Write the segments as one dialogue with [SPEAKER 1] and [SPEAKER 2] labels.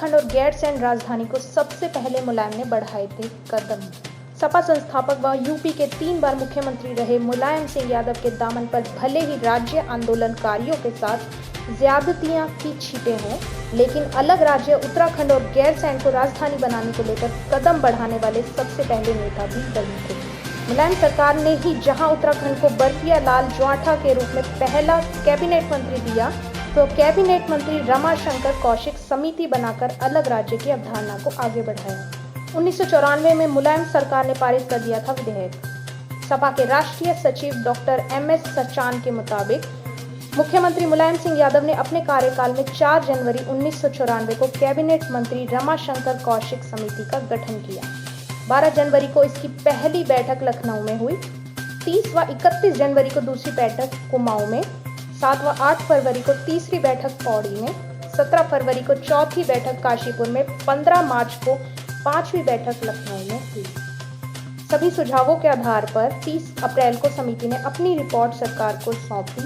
[SPEAKER 1] उत्तराखंड और गैरसैंण राजधानी को सबसे पहले मुलायम ने बढ़ाए थे कदम। सपा संस्थापक व यूपी के 3 बार मुख्यमंत्री रहे मुलायम सिंह यादव के दामन पर भले ही राज्य आंदोलनकारियों के साथ ज्यादतियां की छींटे हों, लेकिन अलग राज्य उत्तराखंड और गैरसैंण को राजधानी बनाने को लेकर कदम बढ़ाने वाले सबसे पहले नेता भी वही थे। मुलायम सरकार ने ही जहां उत्तराखंड को बर्फिया लाल ज्वाठा के रूप में पहला कैबिनेट मंत्री दिया, तो कैबिनेट मंत्री रमाशंकर कौशिक समिति बनाकर अलग राज्य की अवधारणा को आगे बढ़ाया। 1994 में मुलायम सरकार ने पारित कर दिया था विधेयक। सपा के राष्ट्रीय सचिव डॉक्टर MS सचान के मुताबिक मुख्यमंत्री मुलायम सिंह यादव ने अपने कार्यकाल में 4 जनवरी 1994 को कैबिनेट मंत्री रमाशंकर कौशिक समिति का गठन किया। 12 जनवरी को इसकी पहली बैठक लखनऊ में हुई। 30 व 31 जनवरी को दूसरी बैठक कुमाऊं में, 7 व 8 फरवरी को तीसरी बैठक पौड़ी में, 17 फरवरी को चौथी बैठक काशीपुर में, 15 मार्च को 5वीं बैठक लखनऊ में हुई। सभी सुझावों के आधार पर 30 अप्रैल को समिति ने अपनी रिपोर्ट सरकार को सौंपी।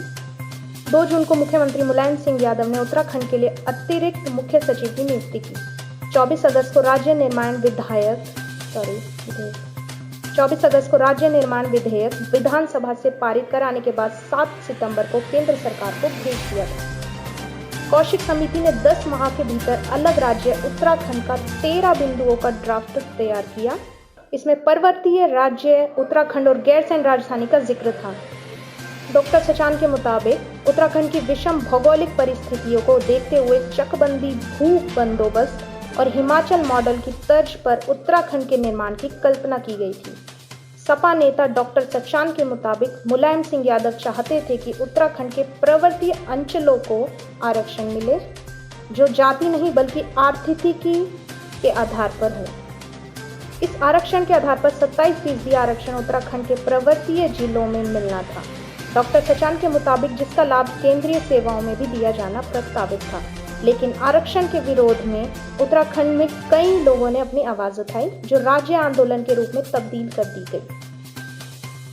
[SPEAKER 1] 2 जून को मुख्यमंत्री मुलायम सिंह यादव ने उत्तराखंड के लिए अतिरिक्त मुख्य सचिव की नियुक्ति की। 24 अगस्त को राज्य निर्माण विधेयक विधानसभा से पारित कराने के बाद 7 सितंबर को केंद्र सरकार को भेज दिया था। कौशिक समिति ने 10 माह के भीतर अलग राज्य उत्तराखंड का 13 बिंदुओं का ड्राफ्ट तैयार किया। इसमें पर्वतीय राज्य उत्तराखंड और गैरसैंण राजधानी का जिक्र था। डॉक्टर सचान के मुताबिक उत्तराखंड की विषम भौगोलिक परिस्थितियों को देखते हुए चकबंदी भू बंदोबस्त और हिमाचल मॉडल की तर्ज पर उत्तराखंड के निर्माण की कल्पना की गई थी। सपा नेता डॉक्टर सचान के मुताबिक मुलायम सिंह यादव चाहते थे कि उत्तराखंड के पर्वतीय अंचलों को आरक्षण मिले, जो जाति नहीं बल्कि आर्थिकी के आधार पर हो। इस आरक्षण के आधार पर 27% आरक्षण उत्तराखंड के पर्वतीय जिलों में मिलना था। डॉक्टर सचान के मुताबिक जिसका लाभ केंद्रीय सेवाओं में भी दिया जाना प्रस्तावित था, लेकिन आरक्षण के विरोध में उत्तराखंड में कई लोगों ने अपनी आवाज उठाई, जो राज्य आंदोलन के रूप में तब्दील कर दी गई।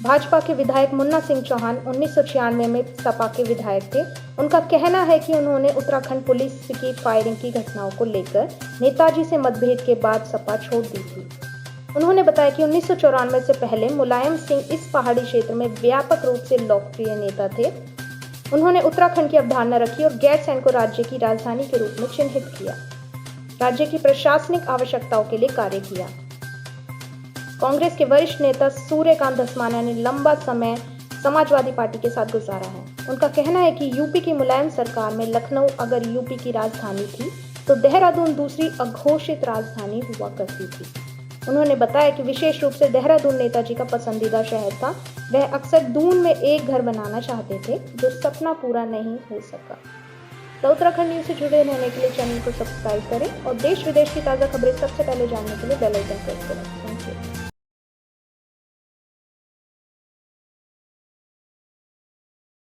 [SPEAKER 1] भाजपा के विधायक मुन्ना सिंह चौहान 1996 में सपा के विधायक थे। उनका कहना है कि उन्होंने उत्तराखंड पुलिस की फायरिंग की घटनाओं को लेकर नेताजी से मतभेद के बाद सपा छोड़ दी थी। उन्होंने बताया कि 1994 से पहले मुलायम सिंह इस पहाड़ी क्षेत्र में व्यापक रूप से लोकप्रिय नेता थे। उन्होंने उत्तराखंड की अवधारणा रखी और गैरसैंण को राज्य की राजधानी के रूप में चिन्हित किया। राज्य की प्रशासनिक आवश्यकताओं के लिए कार्य किया। कांग्रेस के वरिष्ठ नेता सूर्यकांत धस्माना ने लंबा समय समाजवादी पार्टी के साथ गुजारा है। उनका कहना है कि यूपी की मुलायम सरकार में लखनऊ अगर यूपी की राजधानी थी, तो देहरादून दूसरी अघोषित राजधानी हुआ करती थी। उन्होंने बताया कि विशेष रूप से देहरादून नेताजी का पसंदीदा शहर था। वह अक्सर दून में एक घर बनाना चाहते थे, जो सपना पूरा नहीं हो सका। तो उत्तराखंड न्यूज़ से जुड़े रहने के लिए चैनल को सब्सक्राइब करें और देश विदेश की ताज़ा खबरें सबसे पहले जानने के लिए बेल आइकन प्रेस करें। Thank you.